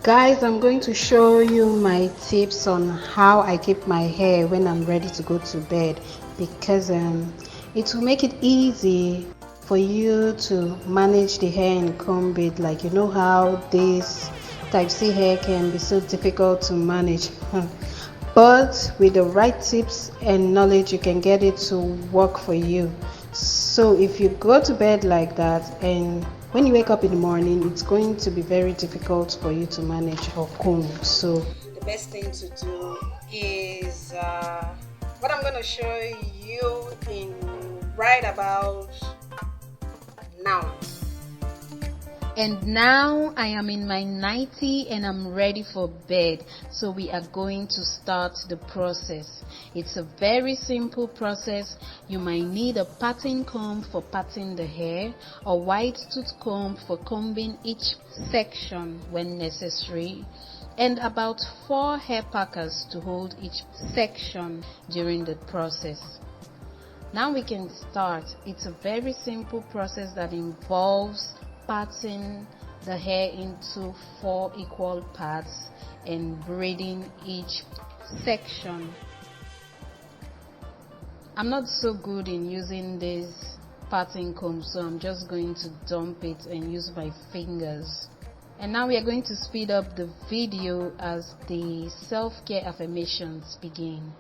Guys, I'm going to show you my tips on how I keep my hair when I'm ready to go to bed, because it will make it easy for you to manage the hair and comb it. Like, you know how this type C hair can be so difficult to manage. But with the right tips and knowledge, you can get it to work for you. So if you go to bed like that, and when you wake up in the morning, it's going to be very difficult for you to manage or comb. So the best thing to do is what I'm going to show you in right about now. And now I am in my nightie and I'm ready for bed. So we are going to start the process. It's a very simple process. You might need a parting comb for parting the hair, a white tooth comb for combing each section when necessary, and about 4 hair packers to hold each section during the process. Now we can start. It's a very simple process that involves parting the hair into 4 equal parts and braiding each section. I'm not so good in using this parting comb, so I'm just going to dump it and use my fingers. And now we are going to speed up the video as the self-care affirmations begin.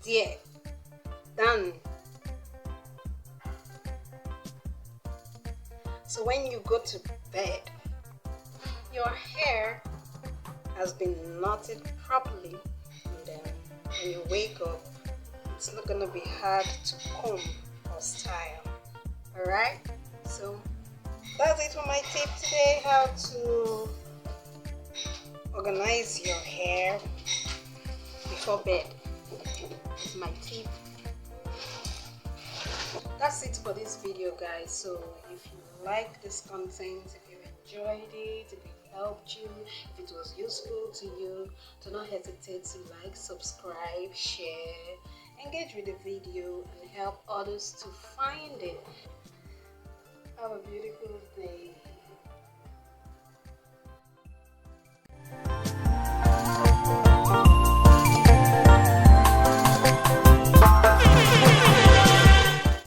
there, done. So when you go to bed, your hair has been knotted properly, and then when you wake up, it's not gonna be hard to comb or style. Alright, so that's it for my tip today, how to organize your hair before bed. It's my tip. That's it for this video, guys. So if you like this content, if you enjoyed it, if it helped you, if it was useful to you, do not hesitate to like, subscribe, share, engage with the video, and help others to find it. Have a beautiful day.